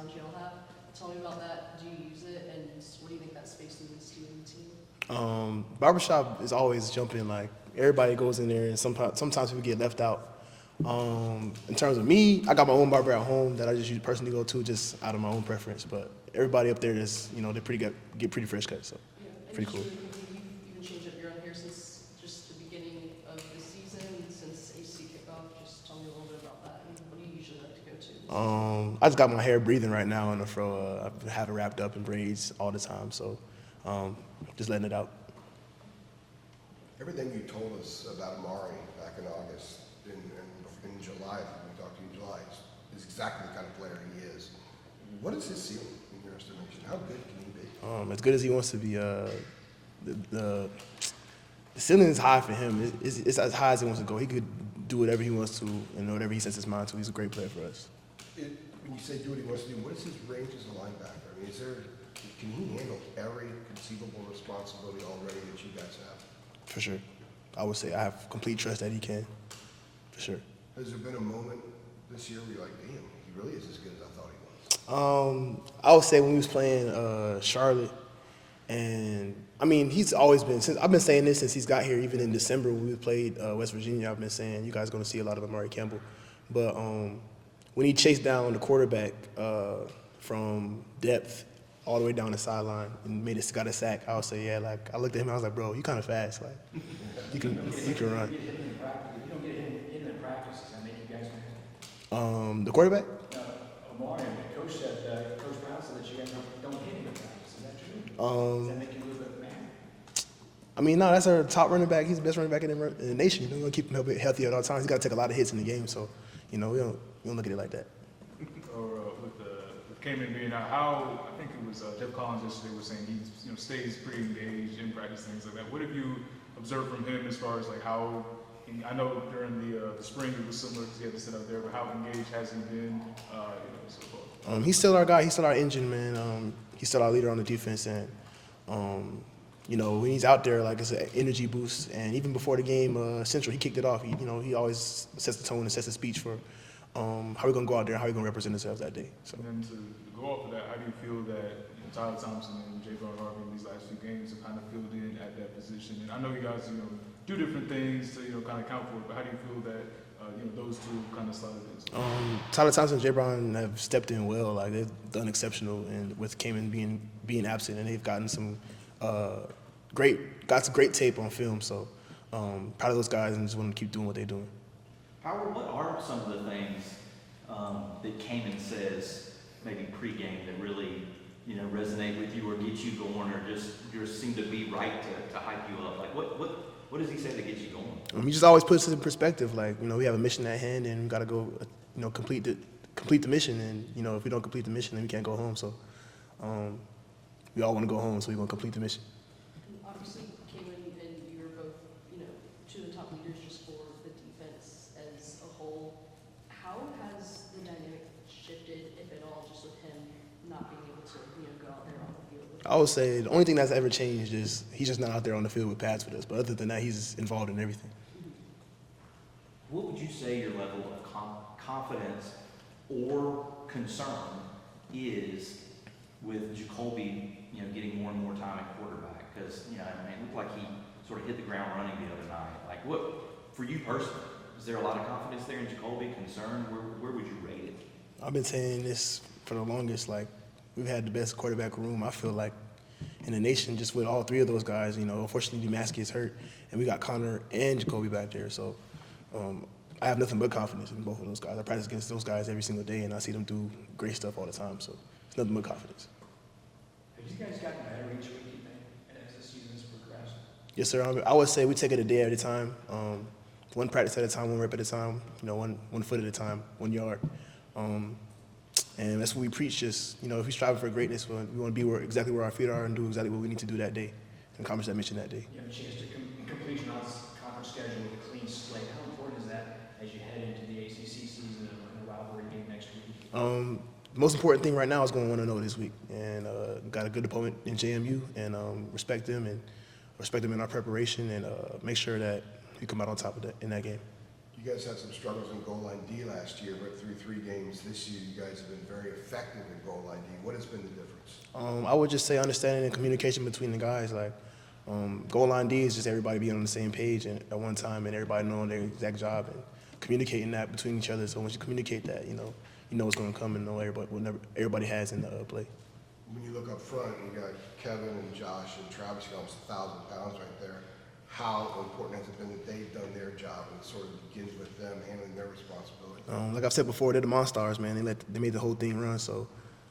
lounge y'all have. Tell me about that. Do you use it, and what do you think that space means to you and the team? Barbershop is always jumping. Like everybody goes in there, and sometimes people get left out. In terms of me, I got my own barber at home that I just personally go to just out of my own preference. But everybody up there is, they get pretty fresh cuts, so pretty cool. You've even changed up your own hair since just the beginning of the season, since AC kickoff. Just tell me a little bit about that. And what do you usually like to go to? I just got my hair breathing right now in the fro. I have it wrapped up in braids all the time, so just letting it out. Everything you told us about Amari back in August, in July, when we talked to you in July, is exactly the kind of player he is. What is his ceiling in your estimation? How good can he be? As good as he wants to be, the ceiling is high for him. It's as high as he wants to go. He could do whatever he wants to and whatever he sets his mind to. He's a great player for us. When you say do what he wants to do, what is his range as a linebacker? I mean, can he handle every conceivable responsibility already that you guys have? For sure. I would say I have complete trust that he can. For sure. Has there been a moment this year where you're like, damn, he really is as good as I thought he was? I would say when we was playing Charlotte, and I mean he's always been. I've been saying this since he's got here. Even in December when we played West Virginia, I've been saying you guys are going to see a lot of Amari Campbell. But when he chased down the quarterback from depth all the way down the sideline and got a sack, I would say, yeah. Like I looked at him, I was like, bro, you kind of fast. Like you can run. If you don't get hit in practice, does that make you guys mad? The quarterback? Omar, the coach said, Coach Brown said that you guys don't hit him in practice. Is that true? Does that make you a little bit mad? I mean, no, that's our top running back. He's the best running back in the nation. We're gonna keep him healthy at all times. He's got to take a lot of hits in the game, so we don't look at it like that. Or with Cayman being out, how I think it was Jeff Collins yesterday was saying he stays pretty engaged in practice, things like that. What have you observed from him as far as like how? I know during the spring it was similar because he had to sit up there, but how engaged has he been so far? He's still our guy. He's still our engine, man. He's still our leader on the defense, and when he's out there, like it's an energy boost. And even before the game, Central, he kicked it off. He always sets the tone and sets the speech for how we're gonna go out there, how we're gonna represent ourselves that day. So. And then to go off of that, how do you feel that Tyler Thompson and Javon Harvey in these last few games have kind of filled in at that position? And I know you guys, do different things to kind of count for it, but how do you feel that those two kind of slotted in? Tyler Thompson and Javon have stepped in well. Like they've done exceptional, and with Cayman being absent, and they've gotten some great tape on film. So proud of those guys, and just want to keep doing what they're doing. Howard, what are some of the things that Cayman says maybe pregame that really resonate with you or get you going, or just seem to be right to hype you up? Like what does he say that gets you going? He just always puts it in perspective. Like we have a mission at hand, and we got to go complete the mission. And if we don't complete the mission, then we can't go home. So we all want to go home, so we're gonna complete the mission. Obviously, Cayman and you are both two of the top leaders just for the defense as a whole. How has the dynamic shifted, if at all, just with him not being able to go out there on the field? I would say the only thing that's ever changed is he's just not out there on the field with pads with us. But other than that, he's involved in everything. What would you say your level of confidence or concern is with Jacoby, getting more and more time at quarterback? Because, it looked like he sort of hit the ground running the other night. Like, what, for you personally, is there a lot of confidence there in Jacoby? Concern? Where would you rate it? I've been saying this for the longest. Like, we've had the best quarterback room, I feel like, in the nation, just with all three of those guys. Unfortunately, Maskey is hurt, and we got Connor and Jacoby back there. So I have nothing but confidence in both of those guys. I practice against those guys every single day, and I see them do great stuff all the time. So it's nothing but confidence. Have you guys gotten better each week, you think, as the season's progressed? Yes, sir. I would say we take it a day at a time, one practice at a time, one rep at a time, one foot at a time, 1 yard. And that's what we preach. Just, if we strive for greatness, we want to be exactly where our feet are and do exactly what we need to do that day and accomplish that mission that day. You have a chance to complete your conference schedule with a clean slate. How important is that as you head into the ACC season and a rivalry game next week? The most important thing right now is going to 1-0 this week, and got a good opponent in JMU, and respect them in our preparation, and make sure that we come out on top of that in that game. You You guys had some struggles in goal line D last year, but through 3 games this year, you guys have been very effective in goal line D. What has been the difference? I would just say understanding and communication between the guys. Like, goal line D is just everybody being on the same page and at one time and everybody knowing their exact job and communicating that between each other. So once you communicate that, you know what's going to come and know everybody has in the play. When you look up front, you got Kevin and Josh and Travis, you got almost 1,000 pounds right there. How important has it been that they've done their job and sort of begins with them handling their responsibility? Like I've said before, they're the Monstars, man. They made the whole thing run. So,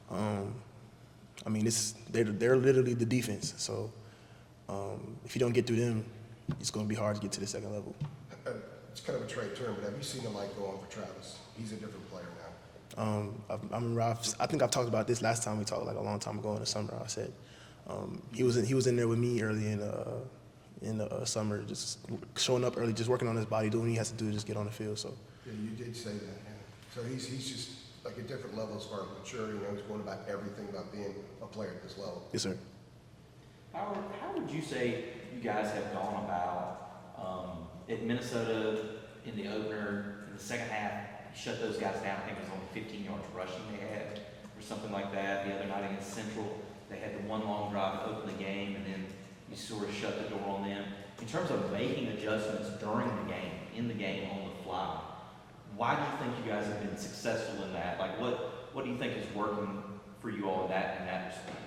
I mean, they're literally the defense. So, if you don't get through them, it's going to be hard to get to the second level. It's kind of a trade term, but have you seen the light go on for Travis? He's a different player now. I think I've talked about this last time we talked, like a long time ago in the summer. I said he was in there with me early in the summer, just showing up early, just working on his body, doing what he has to do to just get on the field. So yeah, you did say that. Yeah. So he's just like a different level as far as maturity. You know, he's going about everything about being a player at this level. yes, sir. How would you say you guys have gone about at Minnesota in the opener, in the second half, you shut those guys down? I think it was only 15 yards rushing they had or something like that. The other night against Central, they had the one long drive to open the game, and then you sort of shut the door on them. In terms of making adjustments during the game, in the game, on the fly, why do you think you guys have been successful in that? Like, what do you think is working for you all in that respect?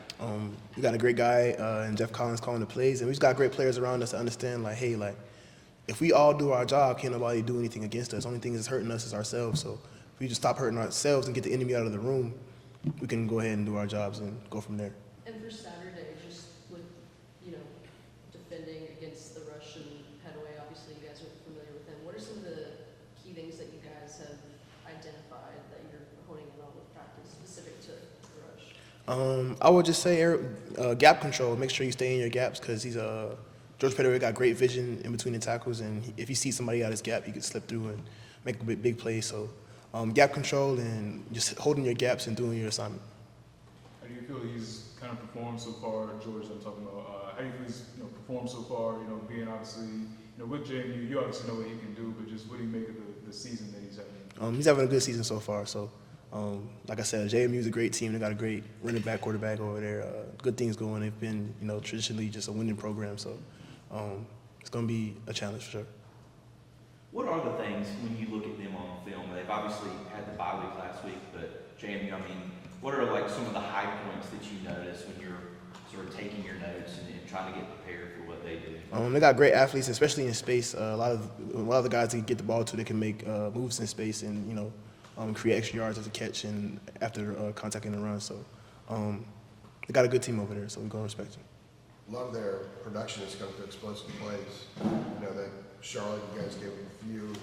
We got a great guy in Jeff Collins calling the plays, and we've got great players around us to understand, like, hey, like, if we all do our job, can't nobody do anything against us. Only thing that's hurting us is ourselves. So if we just stop hurting ourselves and get the enemy out of the room, we can go ahead and do our jobs and go from there. And for Saturday, just with, defending against the rush and Headway, obviously you guys are familiar with him. What are some of the key things that you guys have identified that you're honing in on with practice specific to the rush? I would just say gap control. Make sure you stay in your gaps because George Pettigrew got great vision in between the tackles, and if he sees somebody out his gap, he can slip through and make a big play. So gap control and just holding your gaps and doing your assignment. How do you feel he's kind of performed so far, George? I'm talking about. How do you feel he's performed so far? Being obviously with JMU, you obviously know what he can do, but just what do you make of the season that he's having? He's having a good season so far. So, like I said, JMU is a great team. They got a great running back, quarterback over there. Good things going. They've been, traditionally just a winning program. So, it's going to be a challenge for sure. What are the things when you look at them on film? They've obviously had the bye week last week, but JMU, what are like some of the high points that you notice when you're sort of taking your notes and trying to get prepared for what they do? They got great athletes, especially in space. A lot of the guys they get the ball to, they can make moves in space and create extra yards as a catch and after contacting the run. So they got a good team over there, so we're going to respect them. A lot of their production has come through explosive plays. That Charlotte, you guys gave a few.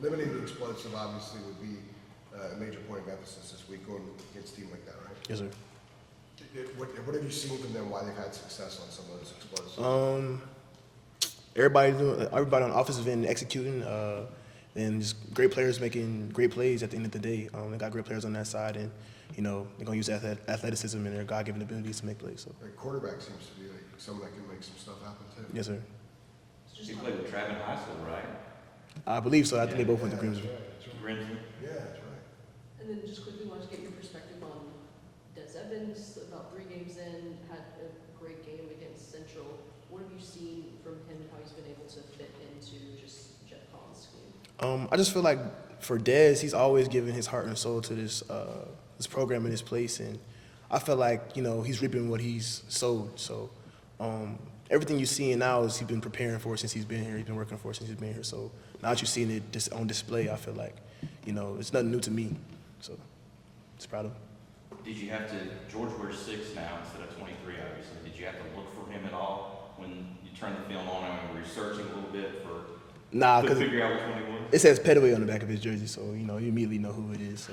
Limiting the explosive, obviously, would be a major point of emphasis this week going against a team like that, right? Yes, sir. What have you seen from them, why they've had success on some of those explosives? Everybody on the offensive end executing, and just great players making great plays at the end of the day. They got great players on that side, and they're going to use athleticism and their God-given abilities to make plays. So. The quarterback seems to be someone that can make some stuff happen too. Yes, sir. You played with Travis High School, right? I believe so. I think they both went to Grimsby. Grimsby? Yeah, that's right. And then just quickly wanted to get your perspective on Des Evans, about 3 games in, had a great game against Central. What have you seen from him and how he's been able to fit into just Jeff Collins' scheme? I just feel like for Dez, he's always given his heart and soul to this program and this place, and I feel like he's reaping what he's sowed. So everything you're seeing now is he's been preparing for since he's been here. He's been working for since he's been here. So now that you're seeing it just on display, I feel like it's nothing new to me. So just proud of him. Did you have to? George wears 6 now instead of 23, obviously. Did you have to look for him at all when you turned the film on and were researching a little bit to figure out which one he was? It says Petaway on the back of his jersey, so you immediately know who it is. So,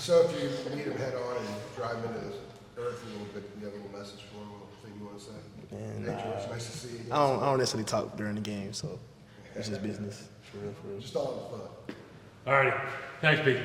So if you meet him head on and drive into this earth a little bit, you have a little message for him, a little thing you want to say? and Hey George, nice to see you. I don't necessarily talk during the game, so it's just business. For real. Just all in fun. All righty. Thanks, Pete.